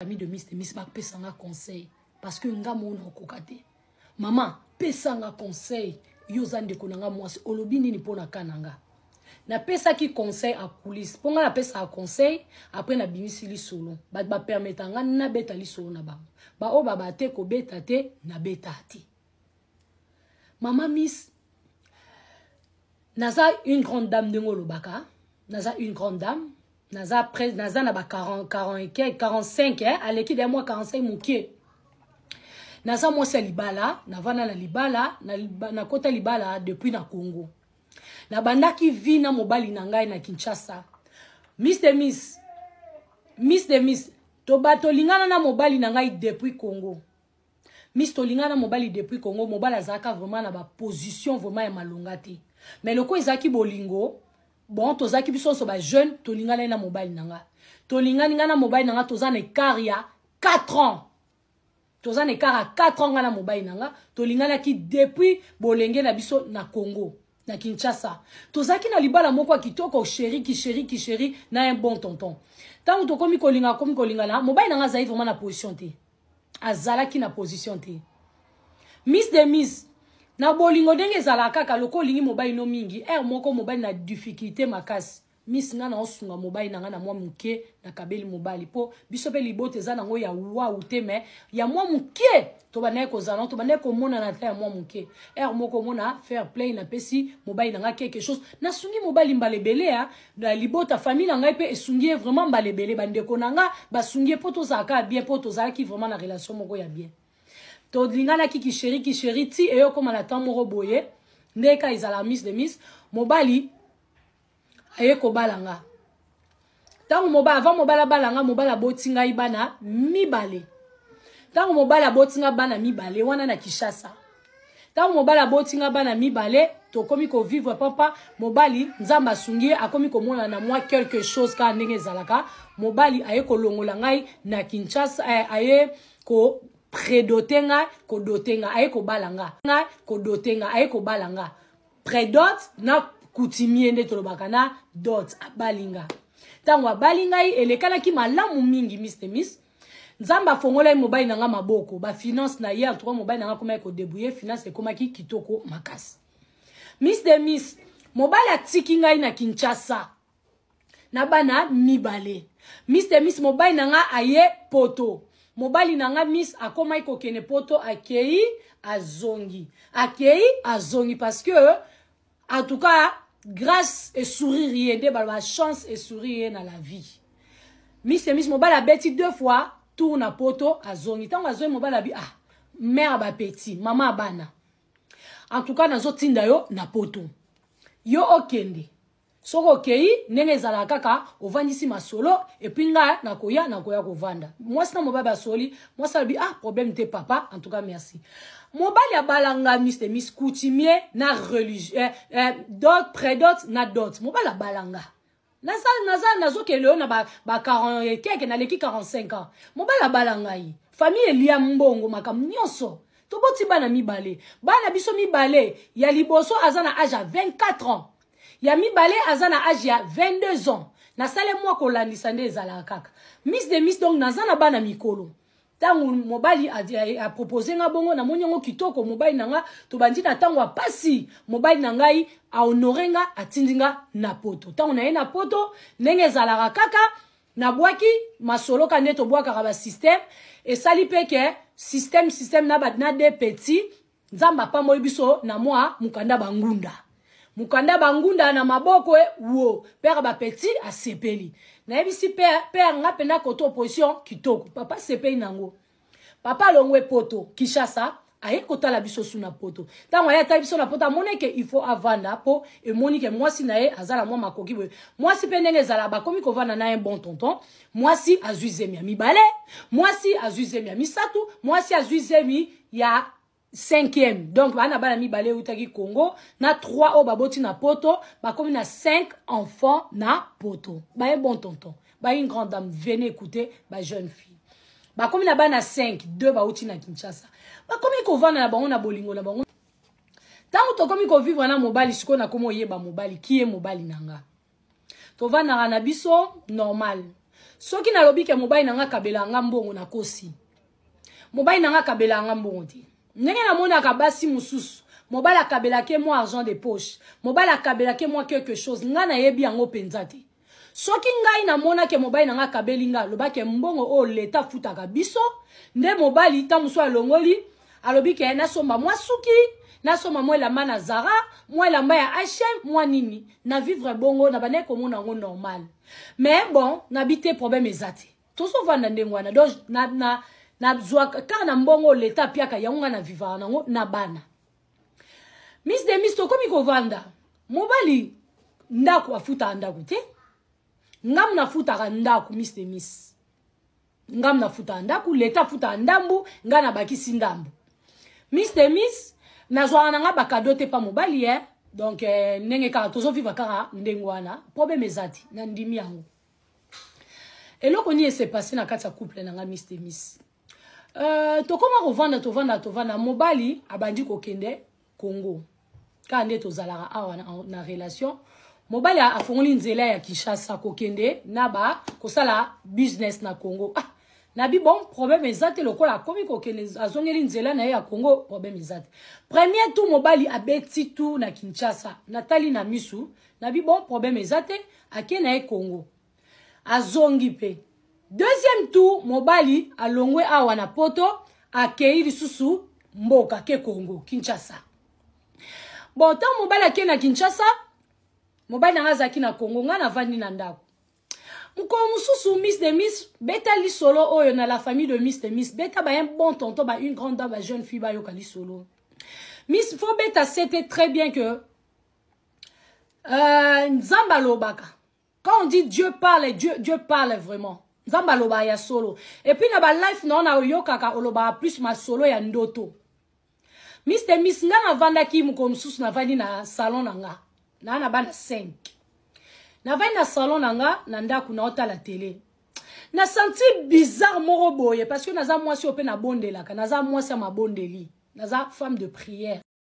Ami de Miss Bak pesanga conseil parce que nga mona okokate maman pesanga conseil yo zande konanga mwasi olobi nini pona kananga na pesa ki conseil a coulisse ponga na pesa conseil après na bimisi li solo ba permetanga na beta li solo na ba o baba te ko beta te na beta te maman Miss naza une grande dame de ngolobaka naza une grande dame naza près naza na ba 40 45 hein à l'équipe de moi 45 mouké naza moi c'est libala na vana na libala na kota libala depuis na Congo na banda ki vi na mobali na ngai na Kinshasa Miss de Miss to bato lingana na mobali na ngai depuis Congo Miss to lingana mobali depuis Congo mobali azaka vraiment na ba position vraiment ya malongati mais loko ezaki bolingo bon tozaki biso so ba jeune to lingana na mobile nanga to lingana na mobile nanga tozana écart ya 4 ans tozana écart à 4 ans na mobile nanga to lingana ki depuis bolenge na biso na Congo na Kinshasa tozaki na libala moko kitoko chéri na un bon tonton tant to komi kolinga na mobile nanga zaï vraiment na position te azalaki na position te Miss de Miss na bolingo ndenge zala kaka loko lingi mobile no mingi moko mobile na difficulté makasi Miss nga na osunga mobile na nga na mwa muke na kabeli mobile po biso pe libote za nango ya wa uteme ya mwa muke to banaye ko zana to banaye ko mona na ta ya mwa muke moko mona fair play na pesi mobile na nga quelque chose na sungi mobile mbalebele ya na libota famille na ngai pe esungi vraiment mbalebele bandeko na nga basungi poto zaka bien poto zaki vraiment na relation moko ya bien to lingana ki chéri ti eyo koma na temps moko boye ndeka izala Miss de Miss mobali aye ko balanga tango mobala avant mobala balanga mobala botinga ibana mibale tango mobala botinga bana mibale wana na Kinshasa tango mobala botinga bana mibale to komi ko vivre papa mobali nzamba sungie akomi ko mona na moi quelque chose ka ndenge zalaka mobali aye ko longola ngai na Kinshasa aye ko prédotenga ko dotenga aye ko balanga nga ko dotenga aye ko balanga prédot na coutumier nde tolobaka na dot abalinga tango abalinga elekana ki malamu mingi Miss de Miss nzamba fongola mobile nanga maboko ba finance na hier trois mobile nanga koma ko débrouiller finance e koma ki kitoko makasi Miss de Miss mobile atiki ngai na Kinshasa na bana mibale Miss de Miss mobile nanga aye poto mobali nanga Miss akoma ko kene poto akei azongi parce que en tout cas grâce et sourire de la chance et sourire dans la vie Miss mobala beti 2 fois tourne à poto azongi tango azongi mobala bi mère ba petit maman bana en tout cas nazo tinda yo na poto yo okende soko okei nenge zala kaka ovandisi masolo et puis nga nakoya kovanda moi sina mobaba soli moi ça bi problème te papa en tout cas merci mobali ya balanga Miss de Miss coutumier na religieux dot prédot na dot mobali balanga nazo keleo na ba 40 quelque na leki 45 ans mobali balanga yi famille elia mbongo makam nyonso to boti bana mibale bana biso mibale ya liboso azana âge à 24 ans ya mibale azana âge ya 22 ans na sale moi ko landisa nde ezala kaka Miss de Miss donc nazana bana mikolo tango mobali a proposé nga bongo na monyango kitoko mobali nanga to bandi na tango apasi mobali nangai a honorenga atindinga na poto tango na ye na poto ndenge zalaka kaka na bwaki masolo kande to bwaka ba système et sali peke système na badna de petit nzamba pa moyi biso na moi mukanda bangunda na maboko wo père ba petit a sepeli na ebisi père nga pena koto opposition kitoko papa sepeli nango papa longwe poto Kinshasa aye kota la biso suna poto tango ya ta biso na poto moneke il faut avanda po et monique moi si nae azala moi makoki boy moi si penenge zala ba komi ko vana na un bon tonton moi si azuizemi mibale moi si azuizemi misatu moi si azuizemi ya 5e donc bana bana mibale utaki Congo na 3 o baboti na poto ba komi na 5 enfants na poto ba un bon tonton ba une grande dame venez écouter ba jeune fille ba komi na bana 5 2 ba uti na Kinshasa ba komi ko vana na bango na bolingo na bango tango to komi ko vivre na mobali siko na komo yeba mobali qui est mobali nanga to vana na biso normal Soki na lobi ke mobali nanga kabela nga mbongo na kosi. Mobali nanga kabela nga mbongo ti. Ndenge na mona ka basi mususu. Mobali akabela ke moi argent de poche. Mobali akabela ke moi quelque chose. Nga na yebi yango penza te. Soki ngai na mona ke mobali nanga kabeli nga loba ke mbongo o leta futaka biso. Nde mobali ta muso alongoli alobi ke na somba moi suki. Na soma moi la mana Zara, moi la mbaya H&M, moi nini. Na vivre bongo, na bane komo nango normal. Mais bon, na bité problème ezati. Tout ça va ndengwana. Donc na bzwa ka na mbongo leta piaka yango na vivre nango na bana. Miss de Miss to komi ko vanda. Mobali ndako afuta ndako te. Ngam na futa ndako Miss de Miss. Ngam na futa ndako leta futa ndambu, ngana bakisi ndambu. Miss de Miss nazwa nanga bakado te pa mobali donc nenge ka tozo vivre kara ndengwana problème ezati na ndimi yango eloko ni s'est passé na kati ya couple nanga Miss de Miss to koma tovanda mobali abandi kokende Congo ka nde tozalaka awa na relation mobali afongoli nzela ya Kinshasa kokende na ba kosala business na Congo Nabi bon problème ezate lokola komi kokene azongeli nzela na ya Congo problème ezate. Premier tour mobali abeti tout na Kinshasa, Natali na misu, nabi bon problème ezate akena e Congo. Azongi pe. Deuxième tour mobali alongwe awa na poto akei lisusu mboka ke Congo Kinshasa. Bon tant mobali akena Kinshasa, mobali na ngazaki na Congo ngana vandi na ndako. Mususu Miss de Miss, beta li solo oyo na la famille de Miss de Miss, beta ba un bon tonton, ba une grande dame, ba jeune fille ba yo kali solo. Miss faut beta c'était très bien que Nzamba lobaka. Quand on dit Dieu parle, Dieu parle vraiment. Nzamba loba ya solo. Et puis na ba life non na yo kaka oloba plus ma solo ya ndoto. Miss de Miss nga na vanda ki muko mususu na vandi na salon nanga. Na bana 5. Na vai na salon nanga na ndaku na ota la télé. Na senti bizarre moro boye parce que naza mwasi ope na bondelaka, naza mwasi ma bondeli, naza femme de prière.